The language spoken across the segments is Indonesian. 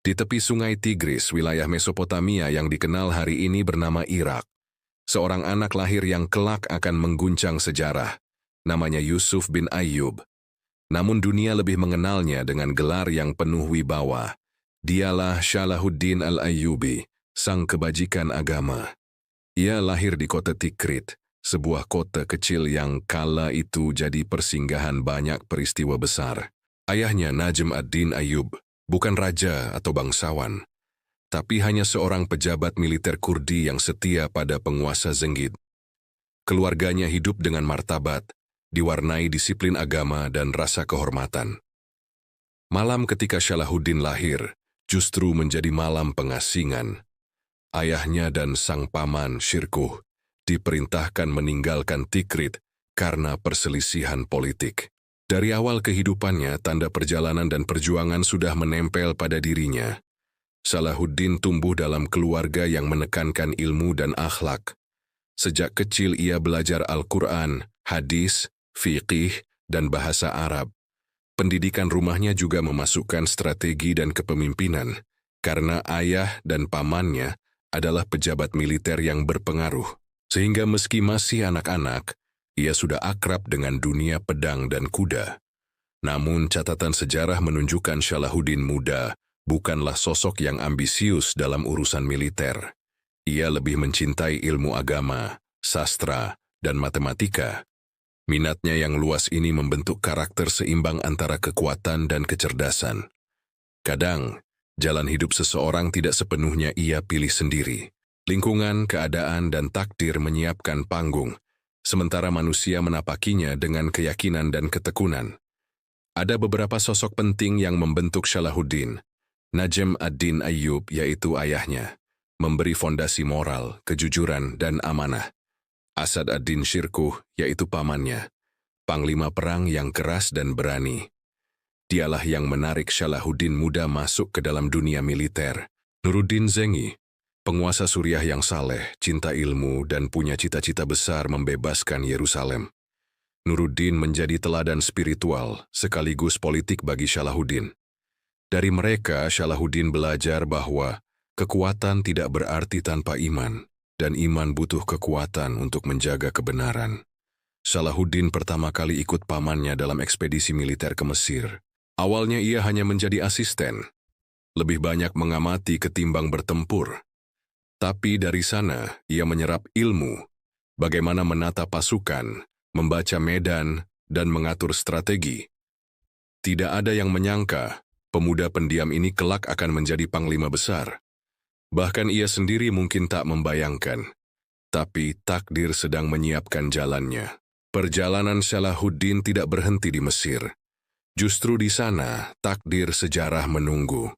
Di tepi sungai Tigris, wilayah Mesopotamia yang dikenal hari ini bernama Irak, seorang anak lahir yang kelak akan mengguncang sejarah, namanya Yusuf bin Ayyub. Namun dunia lebih mengenalnya dengan gelar yang penuh wibawa. Dialah Salahuddin al-Ayyubi, sang kebajikan agama. Ia lahir di kota Tikrit, sebuah kota kecil yang kala itu jadi persinggahan banyak peristiwa besar. Ayahnya Najm ad-Din Ayyub bukan raja atau bangsawan, tapi hanya seorang pejabat militer Kurdi yang setia pada penguasa Zengid. Keluarganya hidup dengan martabat, diwarnai disiplin agama dan rasa kehormatan. Malam ketika Salahuddin lahir, justru menjadi malam pengasingan. Ayahnya dan sang paman Syirkuh diperintahkan meninggalkan Tikrit karena perselisihan politik. Dari awal kehidupannya, tanda perjalanan dan perjuangan sudah menempel pada dirinya. Salahuddin tumbuh dalam keluarga yang menekankan ilmu dan akhlak. Sejak kecil ia belajar Al-Quran, hadis, fiqih, dan bahasa Arab. Pendidikan rumahnya juga memasukkan strategi dan kepemimpinan, karena ayah dan pamannya adalah pejabat militer yang berpengaruh. Sehingga meski masih anak-anak, ia sudah akrab dengan dunia pedang dan kuda. Namun catatan sejarah menunjukkan Salahuddin muda bukanlah sosok yang ambisius dalam urusan militer. Ia lebih mencintai ilmu agama, sastra, dan matematika. Minatnya yang luas ini membentuk karakter seimbang antara kekuatan dan kecerdasan. Kadang, jalan hidup seseorang tidak sepenuhnya ia pilih sendiri. Lingkungan, keadaan, dan takdir menyiapkan panggung, sementara manusia menapakinya dengan keyakinan dan ketekunan. Ada beberapa sosok penting yang membentuk Salahuddin. Najm ad-Din Ayyub, yaitu ayahnya, memberi fondasi moral, kejujuran, dan amanah. Asad ad-Din Syirkuh, yaitu pamannya, panglima perang yang keras dan berani. Dialah yang menarik Salahuddin muda masuk ke dalam dunia militer. Nuruddin Zengi, penguasa Suriah yang saleh, cinta ilmu, dan punya cita-cita besar membebaskan Yerusalem. Nuruddin menjadi teladan spiritual sekaligus politik bagi Salahuddin. Dari mereka, Salahuddin belajar bahwa kekuatan tidak berarti tanpa iman, dan iman butuh kekuatan untuk menjaga kebenaran. Salahuddin pertama kali ikut pamannya dalam ekspedisi militer ke Mesir. Awalnya ia hanya menjadi asisten, lebih banyak mengamati ketimbang bertempur. Tapi dari sana, ia menyerap ilmu, bagaimana menata pasukan, membaca medan, dan mengatur strategi. Tidak ada yang menyangka, pemuda pendiam ini kelak akan menjadi panglima besar. Bahkan ia sendiri mungkin tak membayangkan. Tapi takdir sedang menyiapkan jalannya. Perjalanan Salahuddin tidak berhenti di Mesir. Justru di sana, takdir sejarah menunggu.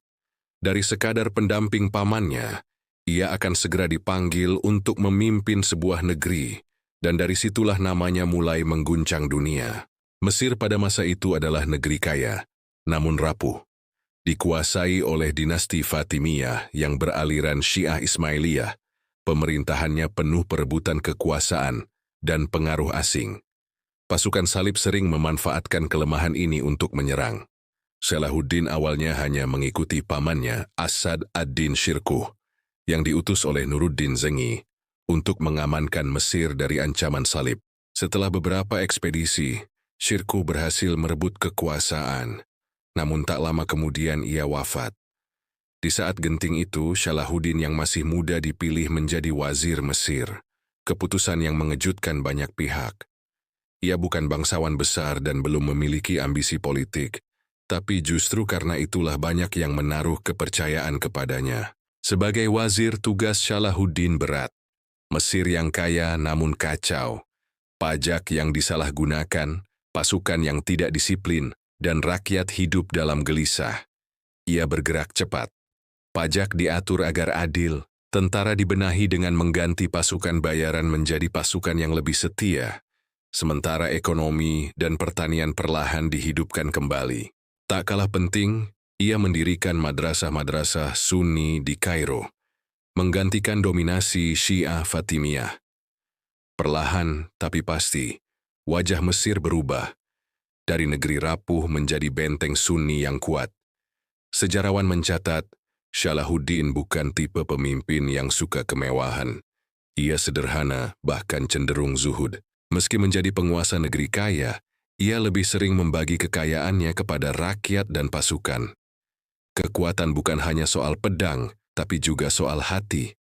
Dari sekadar pendamping pamannya, ia akan segera dipanggil untuk memimpin sebuah negeri, dan dari situlah namanya mulai mengguncang dunia. Mesir pada masa itu adalah negeri kaya, namun rapuh. Dikuasai oleh dinasti Fatimiyah yang beraliran Syiah Ismailiyah, pemerintahannya penuh perebutan kekuasaan dan pengaruh asing. Pasukan salib sering memanfaatkan kelemahan ini untuk menyerang. Salahuddin awalnya hanya mengikuti pamannya Asad ad-Din Syirkuh, yang diutus oleh Nuruddin Zengi untuk mengamankan Mesir dari ancaman salib. Setelah beberapa ekspedisi, Syirkuh berhasil merebut kekuasaan, namun tak lama kemudian ia wafat. Di saat genting itu, Salahuddin yang masih muda dipilih menjadi wazir Mesir, keputusan yang mengejutkan banyak pihak. Ia bukan bangsawan besar dan belum memiliki ambisi politik, tapi justru karena itulah banyak yang menaruh kepercayaan kepadanya. Sebagai wazir, tugas Salahuddin berat. Mesir yang kaya namun kacau, pajak yang disalahgunakan, pasukan yang tidak disiplin, dan rakyat hidup dalam gelisah. Ia bergerak cepat. Pajak diatur agar adil, tentara dibenahi dengan mengganti pasukan bayaran menjadi pasukan yang lebih setia, sementara ekonomi dan pertanian perlahan dihidupkan kembali. Tak kalah penting, ia mendirikan madrasah-madrasah Sunni di Kairo, menggantikan dominasi Syiah Fatimiyah. Perlahan tapi pasti, wajah Mesir berubah, dari negeri rapuh menjadi benteng Sunni yang kuat. Sejarawan mencatat, Salahuddin bukan tipe pemimpin yang suka kemewahan. Ia sederhana, bahkan cenderung zuhud. Meski menjadi penguasa negeri kaya, ia lebih sering membagi kekayaannya kepada rakyat dan pasukan. Kekuatan bukan hanya soal pedang, tapi juga soal hati.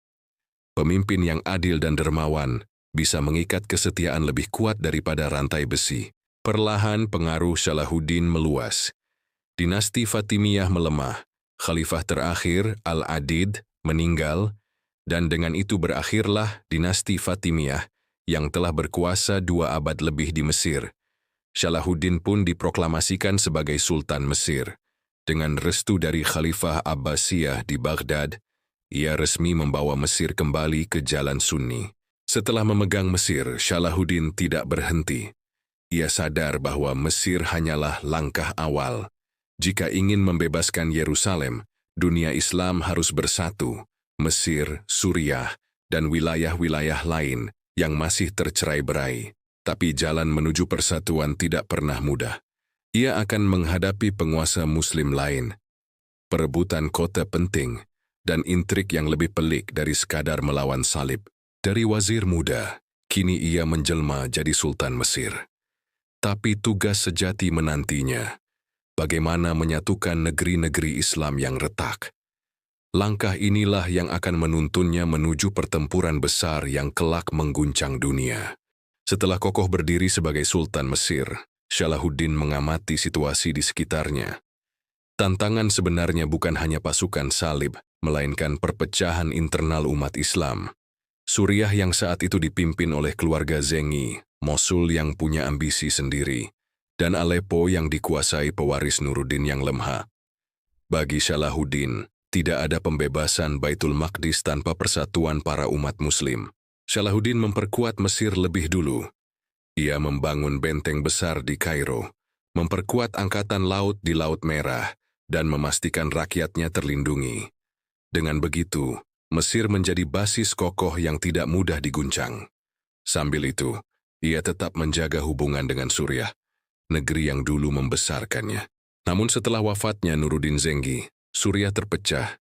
Pemimpin yang adil dan dermawan bisa mengikat kesetiaan lebih kuat daripada rantai besi. Perlahan pengaruh Salahuddin meluas. Dinasti Fatimiyah melemah. Khalifah terakhir, Al-Adid, meninggal, dan dengan itu berakhirlah dinasti Fatimiyah yang telah berkuasa 2 abad lebih di Mesir. Salahuddin pun diproklamasikan sebagai Sultan Mesir. Dengan restu dari Khalifah Abbasiyah di Baghdad, ia resmi membawa Mesir kembali ke jalan Sunni. Setelah memegang Mesir, Salahuddin tidak berhenti. Ia sadar bahwa Mesir hanyalah langkah awal. Jika ingin membebaskan Yerusalem, dunia Islam harus bersatu. Mesir, Suriah, dan wilayah-wilayah lain yang masih tercerai-berai. Tapi jalan menuju persatuan tidak pernah mudah. Ia akan menghadapi penguasa Muslim lain, perebutan kota penting, dan intrik yang lebih pelik dari sekadar melawan salib. Dari wazir muda, kini ia menjelma jadi Sultan Mesir. Tapi tugas sejati menantinya. Bagaimana menyatukan negeri-negeri Islam yang retak. Langkah inilah yang akan menuntunnya menuju pertempuran besar yang kelak mengguncang dunia. Setelah kokoh berdiri sebagai Sultan Mesir, Salahuddin mengamati situasi di sekitarnya. Tantangan sebenarnya bukan hanya pasukan salib, melainkan perpecahan internal umat Islam. Suriah yang saat itu dipimpin oleh keluarga Zengi, Mosul yang punya ambisi sendiri, dan Aleppo yang dikuasai pewaris Nuruddin yang lemah. Bagi Salahuddin, tidak ada pembebasan Baitul Maqdis tanpa persatuan para umat Muslim. Salahuddin memperkuat Mesir lebih dulu. Ia membangun benteng besar di Kairo, memperkuat angkatan laut di Laut Merah, dan memastikan rakyatnya terlindungi. Dengan begitu, Mesir menjadi basis kokoh yang tidak mudah diguncang. Sambil itu, ia tetap menjaga hubungan dengan Suriah, negeri yang dulu membesarkannya. Namun setelah wafatnya Nuruddin Zengi, Suriah terpecah,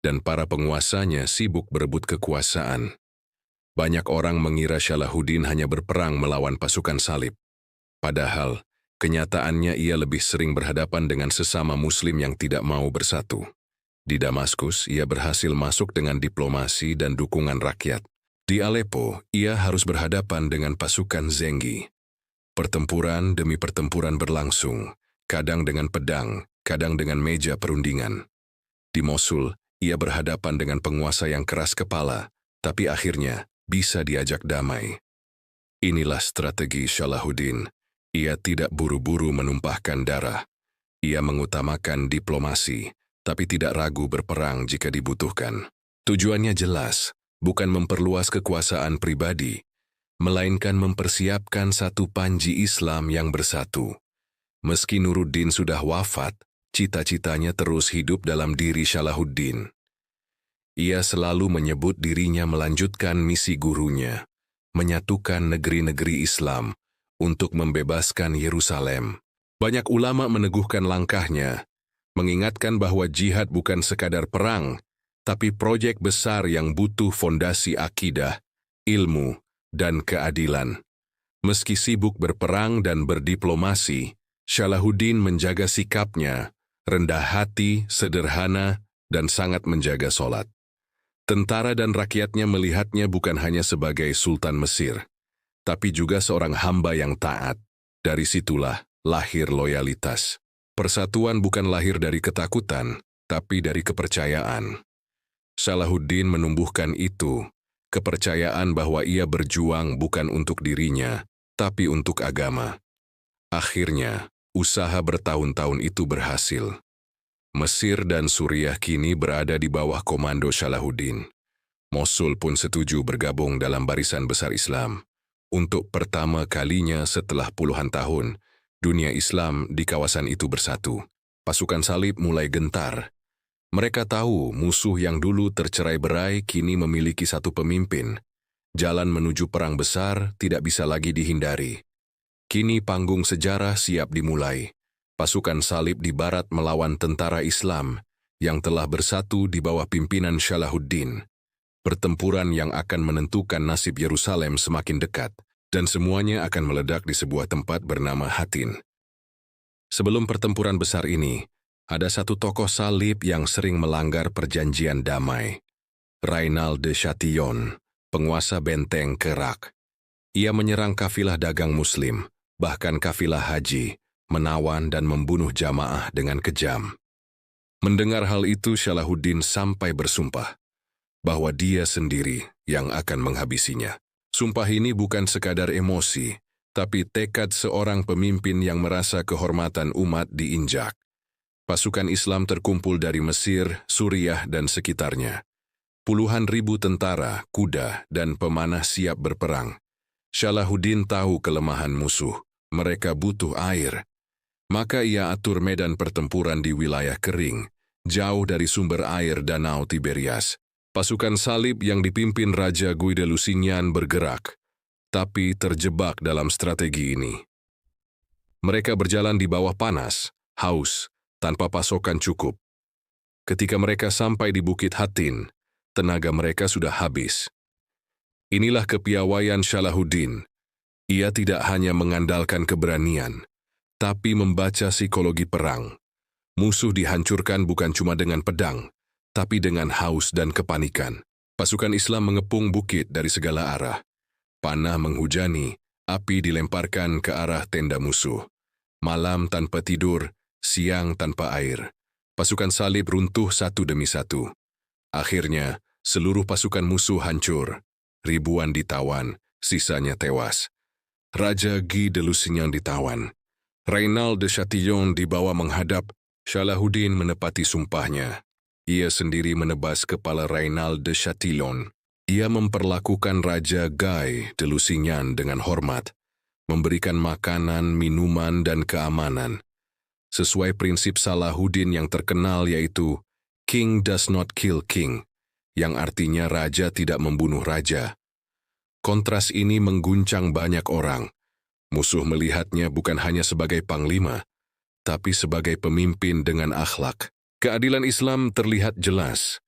dan para penguasanya sibuk berebut kekuasaan. Banyak orang mengira Salahuddin hanya berperang melawan pasukan salib. Padahal, kenyataannya ia lebih sering berhadapan dengan sesama Muslim yang tidak mau bersatu. Di Damaskus, ia berhasil masuk dengan diplomasi dan dukungan rakyat. Di Aleppo, ia harus berhadapan dengan pasukan Zengi. Pertempuran demi pertempuran berlangsung, kadang dengan pedang, kadang dengan meja perundingan. Di Mosul, ia berhadapan dengan penguasa yang keras kepala, tapi akhirnya bisa diajak damai. Inilah strategi Salahuddin. Ia tidak buru-buru menumpahkan darah. Ia mengutamakan diplomasi, tapi tidak ragu berperang jika dibutuhkan. Tujuannya jelas, bukan memperluas kekuasaan pribadi, melainkan mempersiapkan satu panji Islam yang bersatu. Meski Nuruddin sudah wafat, cita-citanya terus hidup dalam diri Salahuddin. Ia selalu menyebut dirinya melanjutkan misi gurunya, menyatukan negeri-negeri Islam untuk membebaskan Yerusalem. Banyak ulama meneguhkan langkahnya, mengingatkan bahwa jihad bukan sekadar perang, tapi proyek besar yang butuh fondasi akidah, ilmu, dan keadilan. Meski sibuk berperang dan berdiplomasi, Salahuddin menjaga sikapnya, rendah hati, sederhana, dan sangat menjaga sholat. Tentara dan rakyatnya melihatnya bukan hanya sebagai Sultan Mesir, tapi juga seorang hamba yang taat. Dari situlah lahir loyalitas. Persatuan bukan lahir dari ketakutan, tapi dari kepercayaan. Salahuddin menumbuhkan itu, kepercayaan bahwa ia berjuang bukan untuk dirinya, tapi untuk agama. Akhirnya, usaha bertahun-tahun itu berhasil. Mesir dan Suriah kini berada di bawah komando Salahuddin. Mosul pun setuju bergabung dalam barisan besar Islam. Untuk pertama kalinya setelah puluhan tahun, dunia Islam di kawasan itu bersatu. Pasukan salib mulai gentar. Mereka tahu musuh yang dulu tercerai-berai kini memiliki satu pemimpin. Jalan menuju perang besar tidak bisa lagi dihindari. Kini panggung sejarah siap dimulai. Pasukan salib di barat melawan tentara Islam yang telah bersatu di bawah pimpinan Salahuddin. Pertempuran yang akan menentukan nasib Yerusalem semakin dekat, dan semuanya akan meledak di sebuah tempat bernama Hattin. Sebelum pertempuran besar ini, ada satu tokoh salib yang sering melanggar perjanjian damai. Rainald de Chatillon, penguasa benteng Kerak. Ia menyerang kafilah dagang Muslim, bahkan kafilah haji, menawan dan membunuh jamaah dengan kejam. Mendengar hal itu, Salahuddin sampai bersumpah bahwa dia sendiri yang akan menghabisinya. Sumpah ini bukan sekadar emosi, tapi tekad seorang pemimpin yang merasa kehormatan umat diinjak. Pasukan Islam terkumpul dari Mesir, Suriah, dan sekitarnya. Puluhan ribu tentara, kuda, dan pemanah siap berperang. Salahuddin tahu kelemahan musuh. Mereka butuh air. Maka ia atur medan pertempuran di wilayah kering, jauh dari sumber air Danau Tiberias. Pasukan salib yang dipimpin Raja Guy de Lusignan bergerak, tapi terjebak dalam strategi ini. Mereka berjalan di bawah panas, haus, tanpa pasokan cukup. Ketika mereka sampai di Bukit Hattin, tenaga mereka sudah habis. Inilah kepiawaian Salahuddin. Ia tidak hanya mengandalkan keberanian, tapi membaca psikologi perang. Musuh dihancurkan bukan cuma dengan pedang, tapi dengan haus dan kepanikan. Pasukan Islam mengepung bukit dari segala arah. Panah menghujani, api dilemparkan ke arah tenda musuh. Malam tanpa tidur, siang tanpa air. Pasukan salib runtuh satu demi satu. Akhirnya, seluruh pasukan musuh hancur. Ribuan ditawan, sisanya tewas. Raja Guy de Lusignan ditawan. Rainald de Chatillon dibawa menghadap. Salahuddin menepati sumpahnya. Ia sendiri menebas kepala Rainald de Chatillon. Ia memperlakukan Raja Guy de Lusignan dengan hormat, memberikan makanan, minuman, dan keamanan. Sesuai prinsip Salahuddin yang terkenal yaitu King does not kill king, yang artinya raja tidak membunuh raja. Kontras ini mengguncang banyak orang. Musuh melihatnya bukan hanya sebagai panglima, tapi sebagai pemimpin dengan akhlak. Keadilan Islam terlihat jelas.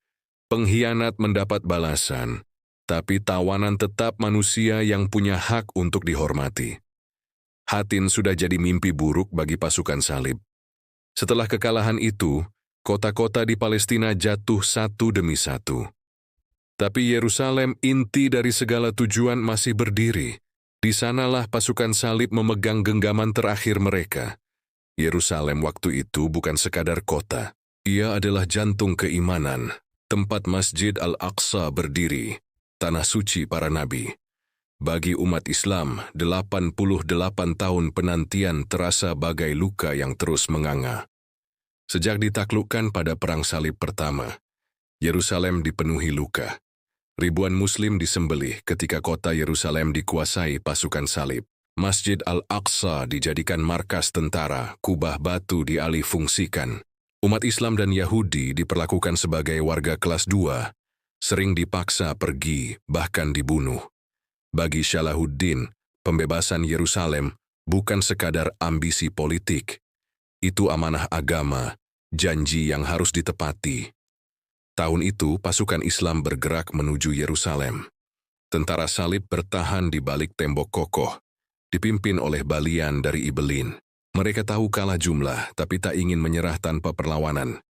Pengkhianat mendapat balasan, tapi tawanan tetap manusia yang punya hak untuk dihormati. Hattin sudah jadi mimpi buruk bagi pasukan salib. Setelah kekalahan itu, kota-kota di Palestina jatuh satu demi satu. Tapi Yerusalem, inti dari segala tujuan, masih berdiri. Di sanalah pasukan salib memegang genggaman terakhir mereka. Yerusalem waktu itu bukan sekadar kota. Ia adalah jantung keimanan, tempat Masjid Al-Aqsa berdiri, tanah suci para nabi. Bagi umat Islam, 88 tahun penantian terasa bagai luka yang terus menganga. Sejak ditaklukkan pada Perang Salib pertama, Yerusalem dipenuhi luka. Ribuan Muslim disembelih ketika kota Yerusalem dikuasai pasukan salib. Masjid Al-Aqsa dijadikan markas tentara, kubah batu dialih fungsikan. Umat Islam dan Yahudi diperlakukan sebagai warga kelas 2, sering dipaksa pergi, bahkan dibunuh. Bagi Salahuddin, pembebasan Yerusalem bukan sekadar ambisi politik. Itu amanah agama, janji yang harus ditepati. Tahun itu, pasukan Islam bergerak menuju Yerusalem. Tentara salib bertahan di balik tembok kokoh, dipimpin oleh balian dari Ibelin. Mereka tahu kalah jumlah, tapi tak ingin menyerah tanpa perlawanan.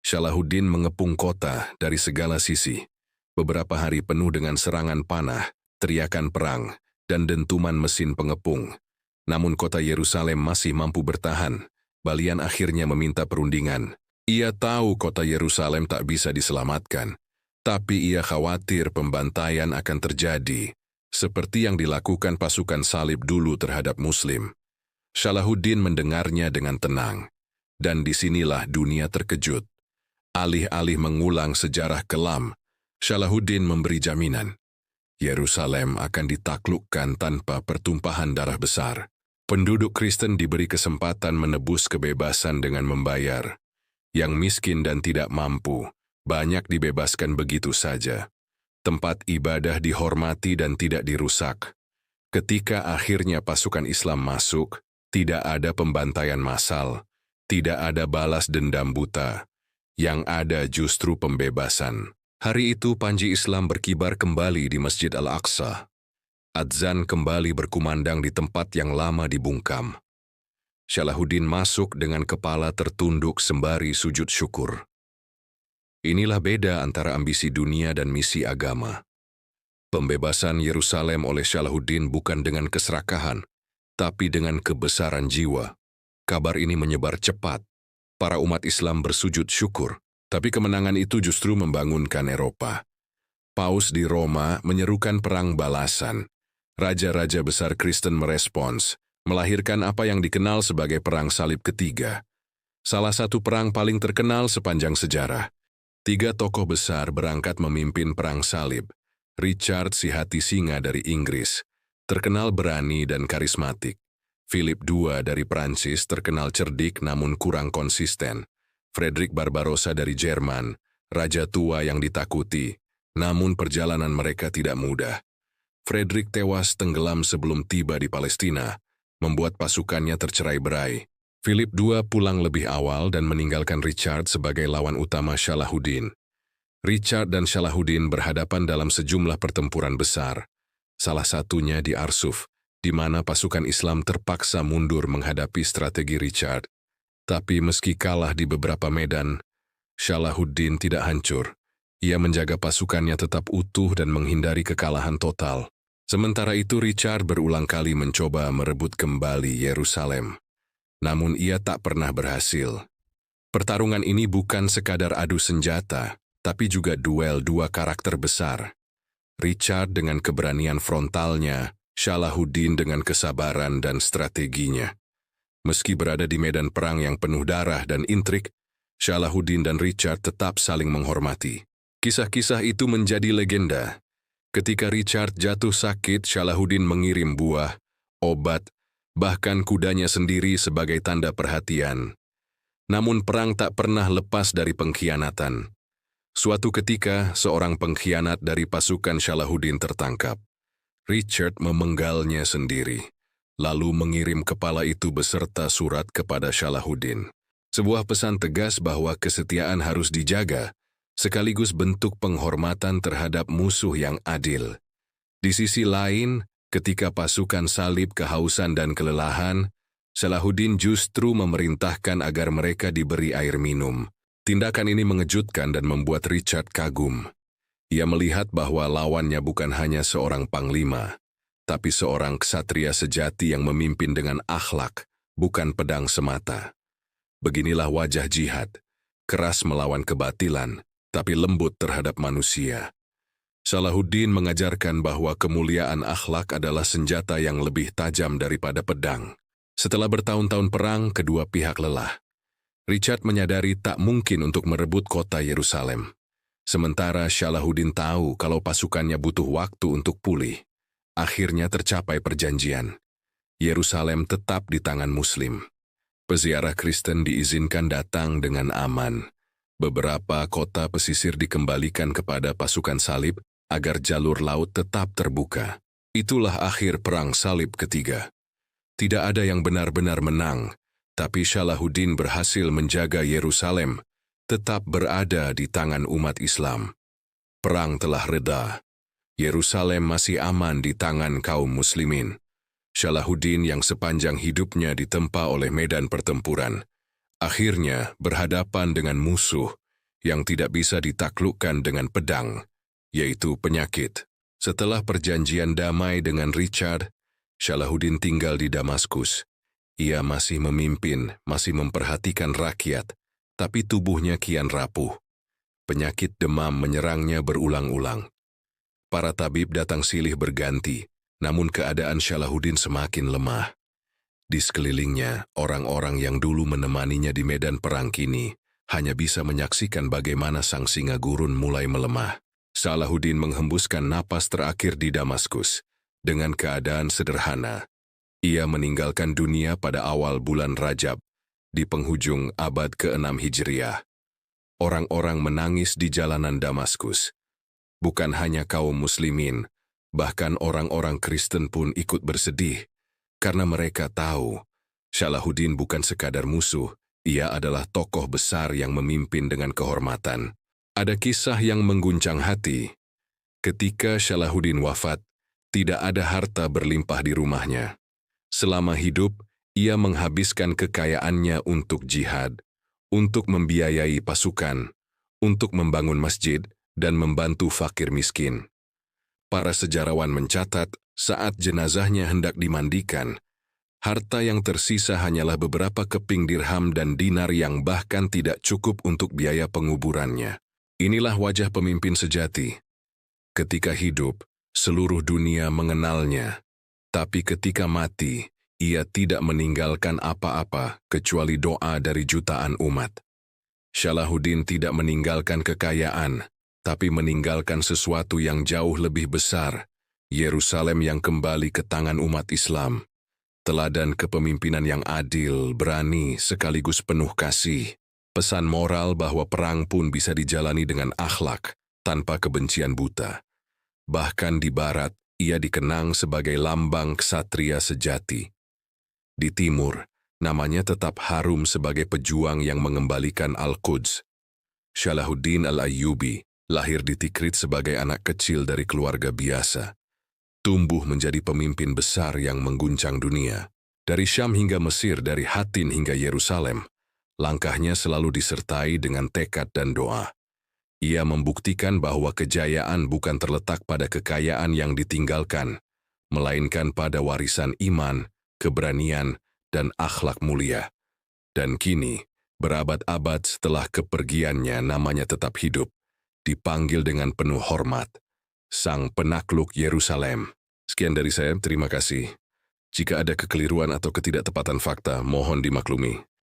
Salahuddin mengepung kota dari segala sisi. Beberapa hari penuh dengan serangan panah, teriakan perang, dan dentuman mesin pengepung. Namun kota Yerusalem masih mampu bertahan. Balian akhirnya meminta perundingan. Ia tahu kota Yerusalem tak bisa diselamatkan, tapi ia khawatir pembantaian akan terjadi, seperti yang dilakukan pasukan salib dulu terhadap Muslim. Salahuddin mendengarnya dengan tenang, dan disinilah dunia terkejut. Alih-alih mengulang sejarah kelam, Salahuddin memberi jaminan. Yerusalem akan ditaklukkan tanpa pertumpahan darah besar. Penduduk Kristen diberi kesempatan menebus kebebasan dengan membayar. Yang miskin dan tidak mampu, banyak dibebaskan begitu saja. Tempat ibadah dihormati dan tidak dirusak. Ketika akhirnya pasukan Islam masuk, tidak ada pembantaian massal, tidak ada balas dendam buta. Yang ada justru pembebasan. Hari itu panji Islam berkibar kembali di Masjid Al-Aqsa. Adzan kembali berkumandang di tempat yang lama dibungkam. Salahuddin masuk dengan kepala tertunduk sembari sujud syukur. Inilah beda antara ambisi dunia dan misi agama. Pembebasan Yerusalem oleh Salahuddin bukan dengan keserakahan, tapi dengan kebesaran jiwa. Kabar ini menyebar cepat. Para umat Islam bersujud syukur, tapi kemenangan itu justru membangunkan Eropa. Paus di Roma menyerukan perang balasan. Raja-raja besar Kristen merespons, melahirkan apa yang dikenal sebagai Perang Salib Ketiga. Salah satu perang paling terkenal sepanjang sejarah. 3 tokoh besar berangkat memimpin Perang Salib. Richard si hati singa dari Inggris, terkenal berani dan karismatik. Philip II dari Prancis, terkenal cerdik namun kurang konsisten. Frederick Barbarossa dari Jerman, raja tua yang ditakuti, namun perjalanan mereka tidak mudah. Frederick tewas tenggelam sebelum tiba di Palestina, membuat pasukannya tercerai-berai. Philip II pulang lebih awal dan meninggalkan Richard sebagai lawan utama Salahuddin. Richard dan Salahuddin berhadapan dalam sejumlah pertempuran besar, salah satunya di Arsuf, di mana pasukan Islam terpaksa mundur menghadapi strategi Richard. Tapi meski kalah di beberapa medan, Salahuddin tidak hancur. Ia menjaga pasukannya tetap utuh dan menghindari kekalahan total. Sementara itu Richard berulang kali mencoba merebut kembali Yerusalem. Namun ia tak pernah berhasil. Pertarungan ini bukan sekadar adu senjata, tapi juga duel 2 karakter besar. Richard dengan keberanian frontalnya, Salahuddin dengan kesabaran dan strateginya. Meski berada di medan perang yang penuh darah dan intrik, Salahuddin dan Richard tetap saling menghormati. Kisah-kisah itu menjadi legenda. Ketika Richard jatuh sakit, Salahuddin mengirim buah, obat, bahkan kudanya sendiri sebagai tanda perhatian. Namun perang tak pernah lepas dari pengkhianatan. Suatu ketika, seorang pengkhianat dari pasukan Salahuddin tertangkap. Richard memenggalnya sendiri, lalu mengirim kepala itu beserta surat kepada Salahuddin. Sebuah pesan tegas bahwa kesetiaan harus dijaga, sekaligus bentuk penghormatan terhadap musuh yang adil. Di sisi lain, ketika pasukan salib kehausan dan kelelahan, Salahuddin justru memerintahkan agar mereka diberi air minum. Tindakan ini mengejutkan dan membuat Richard kagum. Ia melihat bahwa lawannya bukan hanya seorang panglima, tapi seorang ksatria sejati yang memimpin dengan akhlak, bukan pedang semata. Beginilah wajah jihad, keras melawan kebatilan, tapi lembut terhadap manusia. Salahuddin mengajarkan bahwa kemuliaan akhlak adalah senjata yang lebih tajam daripada pedang. Setelah bertahun-tahun perang, kedua pihak lelah. Richard menyadari tak mungkin untuk merebut kota Yerusalem. Sementara Salahuddin tahu kalau pasukannya butuh waktu untuk pulih. Akhirnya tercapai perjanjian. Yerusalem tetap di tangan Muslim. Peziarah Kristen diizinkan datang dengan aman. Beberapa kota pesisir dikembalikan kepada pasukan salib agar jalur laut tetap terbuka. Itulah akhir Perang Salib Ketiga. Tidak ada yang benar-benar menang, tapi Salahuddin berhasil menjaga Yerusalem tetap berada di tangan umat Islam. Perang telah reda. Yerusalem masih aman di tangan kaum muslimin. Salahuddin yang sepanjang hidupnya ditempa oleh medan pertempuran, akhirnya berhadapan dengan musuh yang tidak bisa ditaklukkan dengan pedang, yaitu penyakit. Setelah perjanjian damai dengan Richard, Salahuddin tinggal di Damaskus. Ia masih memimpin, masih memperhatikan rakyat, tapi tubuhnya kian rapuh. Penyakit demam menyerangnya berulang-ulang. Para tabib datang silih berganti, namun keadaan Salahuddin semakin lemah. Di sekelilingnya, orang-orang yang dulu menemaninya di medan perang kini hanya bisa menyaksikan bagaimana sang singa gurun mulai melemah. Salahuddin menghembuskan napas terakhir di Damaskus. Dengan keadaan sederhana, ia meninggalkan dunia pada awal bulan Rajab, di penghujung abad ke-6 Hijriah. Orang-orang menangis di jalanan Damaskus. Bukan hanya kaum muslimin, bahkan orang-orang Kristen pun ikut bersedih, karena mereka tahu Salahuddin bukan sekadar musuh, Ia adalah tokoh besar yang memimpin dengan kehormatan. Ada kisah yang mengguncang hati. Ketika Salahuddin wafat, tidak ada harta berlimpah di rumahnya. Selama hidup, ia menghabiskan kekayaannya untuk jihad, untuk membiayai pasukan, untuk membangun masjid, dan membantu fakir miskin. Para sejarawan mencatat, saat jenazahnya hendak dimandikan, harta yang tersisa hanyalah beberapa keping dirham dan dinar yang bahkan tidak cukup untuk biaya penguburannya. Inilah wajah pemimpin sejati. Ketika hidup, seluruh dunia mengenalnya. Tapi ketika mati, ia tidak meninggalkan apa-apa kecuali doa dari jutaan umat. Salahuddin tidak meninggalkan kekayaan, tapi meninggalkan sesuatu yang jauh lebih besar, Yerusalem yang kembali ke tangan umat Islam. Teladan kepemimpinan yang adil, berani, sekaligus penuh kasih. Pesan moral bahwa perang pun bisa dijalani dengan akhlak, tanpa kebencian buta. Bahkan di barat, ia dikenang sebagai lambang ksatria sejati. Di timur, namanya tetap harum sebagai pejuang yang mengembalikan Al-Quds. Salahuddin Al-Ayyubi lahir di Tikrit sebagai anak kecil dari keluarga biasa. Tumbuh menjadi pemimpin besar yang mengguncang dunia. Dari Syam hingga Mesir, dari Hattin hingga Yerusalem, langkahnya selalu disertai dengan tekad dan doa. Ia membuktikan bahwa kejayaan bukan terletak pada kekayaan yang ditinggalkan, melainkan pada warisan iman, keberanian, dan akhlak mulia. Dan kini, berabad-abad setelah kepergiannya, namanya tetap hidup, dipanggil dengan penuh hormat, Sang Penakluk Yerusalem. Sekian dari saya, terima kasih. Jika ada kekeliruan atau ketidaktepatan fakta, mohon dimaklumi.